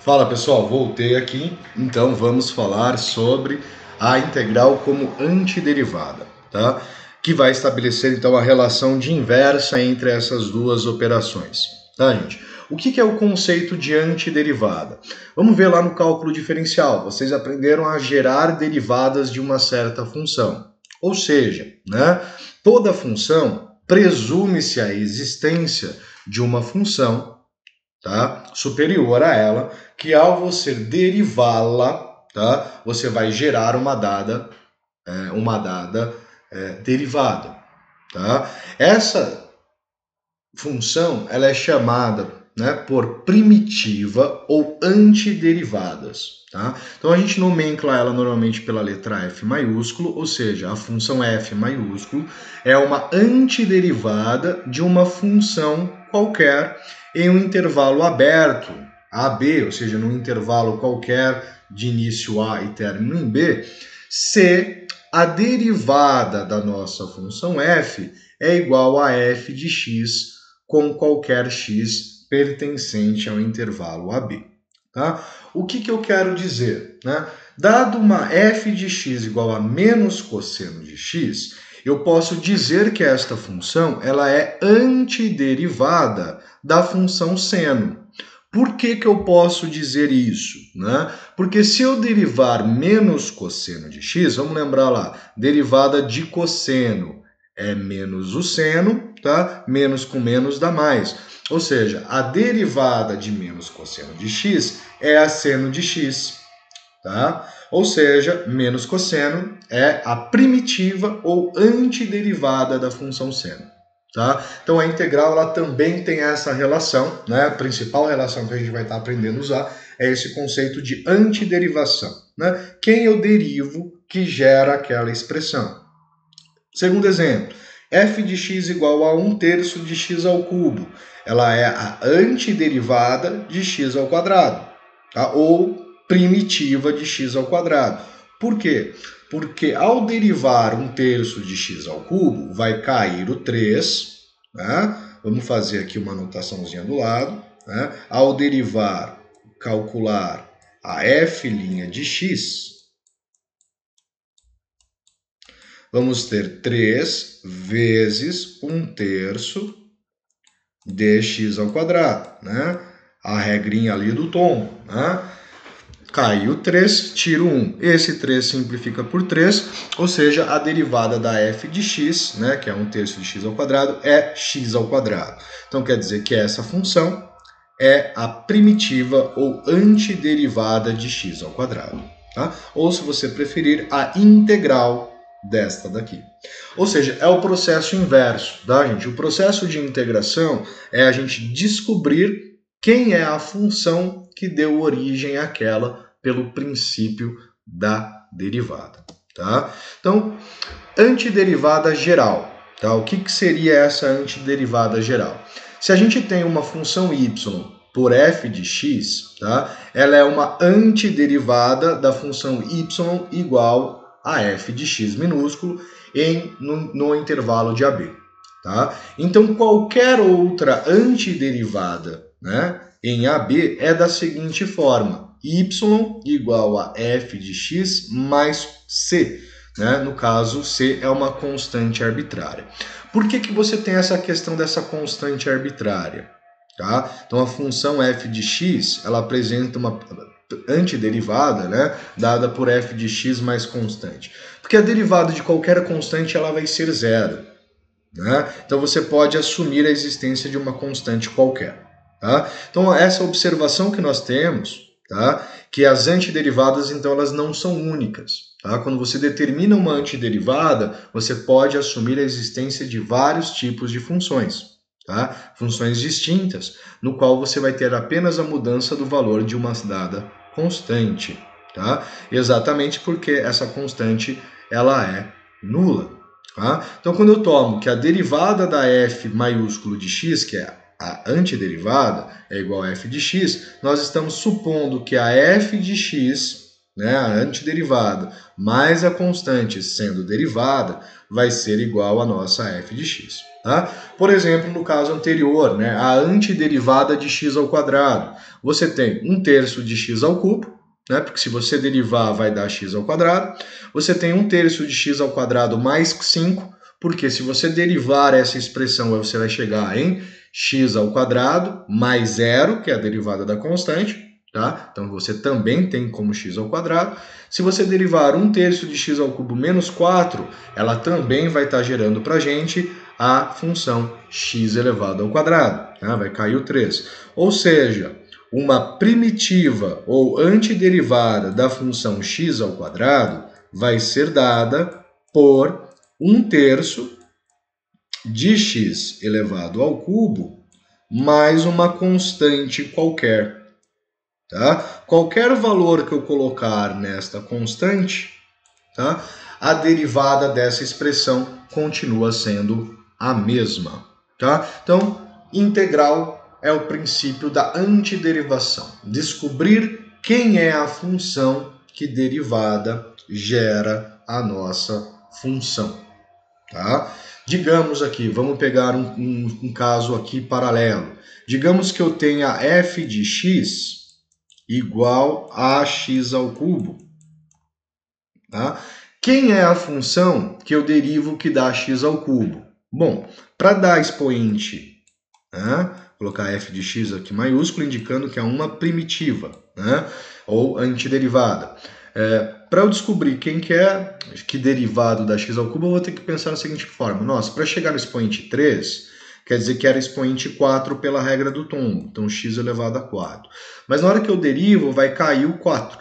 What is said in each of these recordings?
Fala pessoal, voltei aqui, então vamos falar sobre a integral como antiderivada, tá? Que vai estabelecer então a relação de inversa entre essas duas operações, tá gente? O que é o conceito de antiderivada? Vamos ver lá no cálculo diferencial, vocês aprenderam a gerar derivadas de uma certa função, ou seja, né, toda função presume-se a existência de uma função, tá, superior a ela, que ao você derivá-la, tá, você vai gerar uma dada derivada, tá? Essa função ela é chamada, né, por primitiva ou antiderivadas, tá? Então a gente nomencla ela normalmente pela letra F maiúsculo, ou seja, a função F maiúsculo é uma antiderivada de uma função qualquer em um intervalo aberto, AB, ou seja, num intervalo qualquer de início A e término em B, se a derivada da nossa função f é igual a f de x com qualquer x pertencente ao intervalo AB. Tá? O que eu quero dizer? Né? Dado uma f de x igual a menos cosseno de x, eu posso dizer que esta função ela é antiderivada da função seno. Por que eu posso dizer isso? Né? Porque se eu derivar menos cosseno de x, vamos lembrar lá, derivada de cosseno é menos o seno, tá? Menos com menos dá mais. Ou seja, a derivada de menos cosseno de x é a seno de x, tá? Ou seja, menos cosseno é a primitiva ou antiderivada da função seno. Tá? Então a integral ela também tem essa relação, né? A principal relação que a gente vai estar aprendendo a usar é esse conceito de antiderivação, né? Quem eu derivo que gera aquela expressão. Segundo exemplo, f de x igual a 1/3 de x ao cubo. Ela é a antiderivada de x ao quadrado, tá? Ou primitiva de x ao quadrado. Por quê? Porque ao derivar 1/3 de x ao cubo, vai cair o 3, né? Vamos fazer aqui uma anotaçãozinha do lado, né? Ao derivar, calcular a f' de x, vamos ter 3 vezes 1/3 de x ao quadrado, né? A regrinha ali do tom, né? Caiu 3, tiro 1. Esse 3 simplifica por 3, ou seja, a derivada da f de x, né, que é 1/3 de x ao quadrado, é x ao quadrado. Então quer dizer que essa função é a primitiva ou antiderivada de x ao quadrado. Tá? Ou, se você preferir, a integral desta daqui. Ou seja, é o processo inverso, tá, gente? O processo de integração é a gente descobrir quem é a função que deu origem àquela pelo princípio da derivada, tá? Então, antiderivada geral, tá? O que seria essa antiderivada geral? Se a gente tem uma função y por f de x, tá? Ela é uma antiderivada da função y igual a f de x minúsculo no intervalo de AB. Tá? Então, qualquer outra antiderivada, né, em AB é da seguinte forma: y igual a f de x mais c. Né? No caso, c é uma constante arbitrária. Por que você tem essa questão dessa constante arbitrária? Tá? Então, a função f de x ela apresenta uma antiderivada, né, dada por f de x mais constante. Porque a derivada de qualquer constante ela vai ser zero. Né? Então você pode assumir a existência de uma constante qualquer. Tá? Então essa observação que nós temos, tá, que as antiderivadas então elas não são únicas. Tá? Quando você determina uma antiderivada, você pode assumir a existência de vários tipos de funções. Tá? Funções distintas, no qual você vai ter apenas a mudança do valor de uma dada constante. Tá? Exatamente porque essa constante ela é nula. Tá? Então, quando eu tomo que a derivada da f maiúsculo de x, que é a antiderivada, é igual a f de x, nós estamos supondo que a f de x né, a antiderivada, mais a constante sendo derivada, vai ser igual a nossa f de x. Tá? Por exemplo, no caso anterior, né, a antiderivada de x ao quadrado, você tem 1/3 de x ao cubo, né, porque se você derivar vai dar x ao quadrado, você tem 1/3 de x ao quadrado mais 5, porque se você derivar essa expressão, você vai chegar em x ao quadrado mais 0, que é a derivada da constante, tá? Então você também tem como x ao quadrado. Se você derivar 1/3 de x ao cubo menos 4, ela também vai estar gerando para a gente a função x elevado ao quadrado, tá? Vai cair o 3. Ou seja, uma primitiva ou antiderivada da função x ao quadrado vai ser dada por 1/3 de x elevado ao cubo mais uma constante qualquer. Tá? Qualquer valor que eu colocar nesta constante, tá? A derivada dessa expressão continua sendo a mesma. Tá? Então, integral é o princípio da antiderivação. Descobrir quem é a função que derivada gera a nossa função. Tá? Digamos aqui, vamos pegar um caso aqui paralelo. Digamos que eu tenha f de x igual a x ao cubo. Tá? Quem é a função que eu derivo que dá x ao cubo? Bom, para dar expoente, né, colocar f de x aqui maiúsculo, indicando que é uma primitiva, né, ou antiderivada. Para eu descobrir quem que é que derivado da x ao cubo, eu vou ter que pensar da seguinte forma. Nossa, para chegar no expoente 3, quer dizer que era expoente 4 pela regra do tombo. Então, x elevado a 4. Mas na hora que eu derivo, vai cair o 4.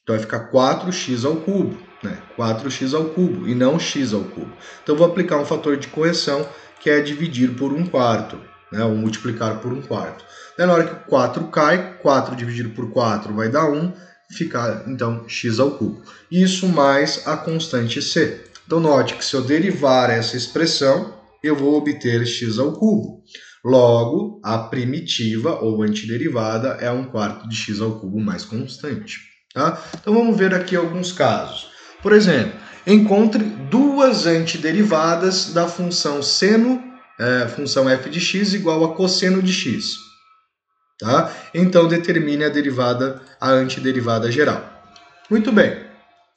Então, vai ficar 4x ao cubo. Né? 4x ao cubo e não x ao cubo. Então, eu vou aplicar um fator de correção, que é dividir por 1/4. Né? Ou multiplicar por 1/4. Daí, na hora que o 4 cai, 4 dividido por 4 vai dar 1. Fica, então, x ao cubo. Isso mais a constante c. Então, note que se eu derivar essa expressão, eu vou obter x ao cubo. Logo, a primitiva ou antiderivada é 1/4 de x ao cubo mais constante. Tá? Então, vamos ver aqui alguns casos. Por exemplo, encontre duas antiderivadas da função função f de x igual a cosseno de x. Tá? Então, determine a antiderivada geral. Muito bem.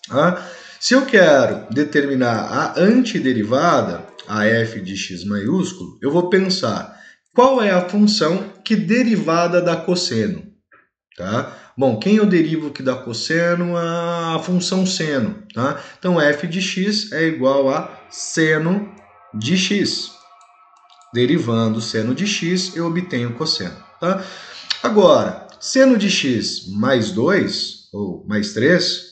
Tá? Se eu quero determinar a antiderivada, a f de x maiúsculo, eu vou pensar qual é a função que derivada da cosseno. Tá? Bom, quem eu derivo que dá cosseno? A função seno. Tá? Então, f de x é igual a seno de x. Derivando seno de x, eu obtenho cosseno. Tá? Agora, seno de x mais 2, ou mais 3,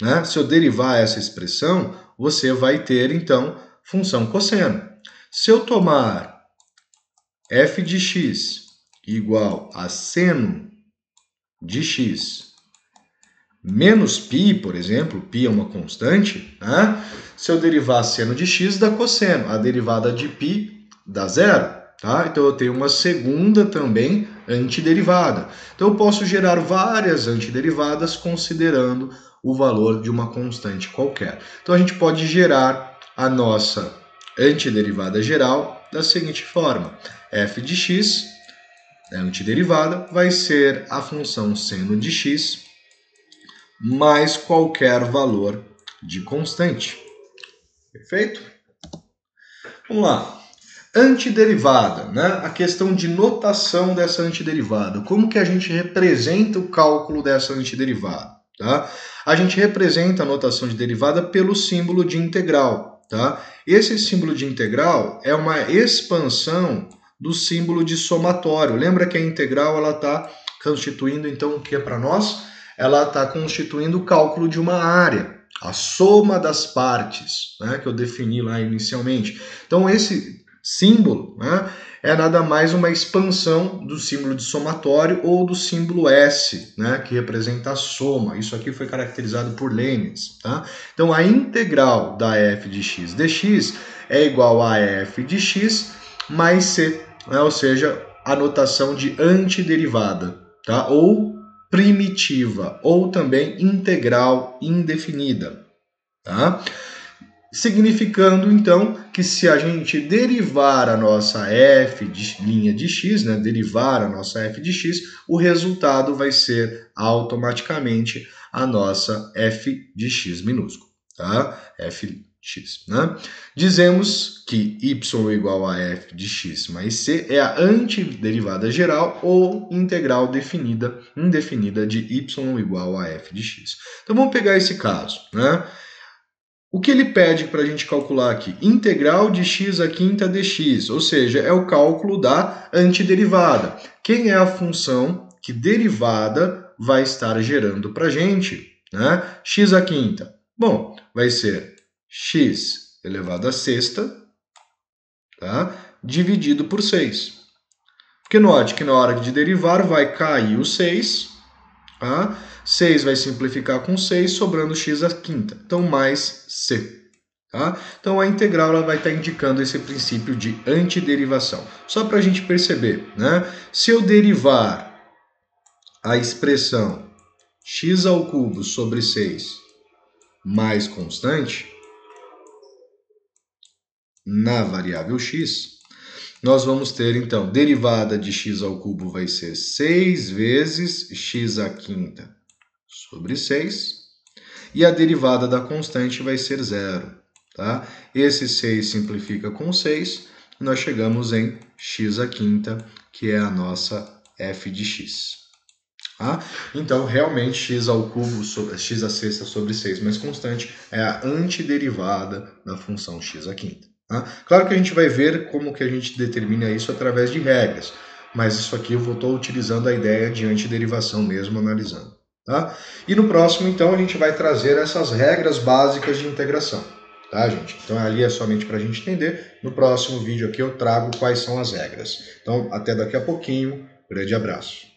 né? Se eu derivar essa expressão, você vai ter, então, função cosseno. Se eu tomar f de x igual a seno de x menos π, por exemplo, π é uma constante, né? Se eu derivar seno de x, dá cosseno. A derivada de π dá zero. Tá? Então, eu tenho uma segunda também antiderivada. Então, eu posso gerar várias antiderivadas considerando o valor de uma constante qualquer. Então, a gente pode gerar a nossa antiderivada geral da seguinte forma. f de x, a antiderivada, vai ser a função seno de x mais qualquer valor de constante. Perfeito? Vamos lá. Antiderivada, né? A questão de notação dessa antiderivada. Como que a gente representa o cálculo dessa antiderivada? Tá? A gente representa a notação de derivada pelo símbolo de integral. Tá? Esse símbolo de integral é uma expansão do símbolo de somatório. Lembra que a integral está constituindo, então, o que é para nós? Ela está constituindo o cálculo de uma área, a soma das partes, né? Que eu defini lá inicialmente. Então, esse símbolo, né, é nada mais uma expansão do símbolo de somatório ou do símbolo S, né, que representa a soma. Isso aqui foi caracterizado por Leibniz. Tá? Então, a integral da f de x dx é igual a f de x mais c, né, ou seja, a notação de antiderivada, tá? Ou primitiva. definitiva ou também integral indefinida, tá? Significando, então, que se a gente derivar a nossa f de linha de x, né, derivar a nossa f de x, o resultado vai ser automaticamente a nossa f de x minúsculo, tá? f de x, né? Dizemos que y igual a f de x mais c é a antiderivada geral ou integral indefinida de y igual a f de x. Então, vamos pegar esse caso, né? O que ele pede para a gente calcular aqui? Integral de x à quinta dx, ou seja, é o cálculo da antiderivada. Quem é a função que derivada vai estar gerando para a gente, né? X à quinta. Bom, vai ser x elevado à sexta, tá? Dividido por 6. Porque note que na hora de derivar vai cair o 6, tá? 6 vai simplificar com 6, sobrando x à quinta. Então, mais c. Tá? Então, a integral ela vai estar indicando esse princípio de antiderivação. Só para a gente perceber, né? Se eu derivar a expressão x ao cubo sobre 6 mais constante na variável x, nós vamos ter, então, derivada de x ao cubo vai ser 6 vezes x à quinta sobre 6, e a derivada da constante vai ser 0. Tá? Esse 6 simplifica com 6, e nós chegamos em x à quinta, que é a nossa f de x. Tá? Então, realmente, x ao cubo, x à sexta sobre 6 mais constante, é a antiderivada da função x à quinta. Tá? Claro que a gente vai ver como que a gente determina isso através de regras, mas isso aqui eu estou utilizando a ideia de antiderivação mesmo, analisando. Tá? E no próximo, então, a gente vai trazer essas regras básicas de integração. Tá, gente? Então, ali é somente para a gente entender. No próximo vídeo aqui eu trago quais são as regras. Então, até daqui a pouquinho. Grande abraço.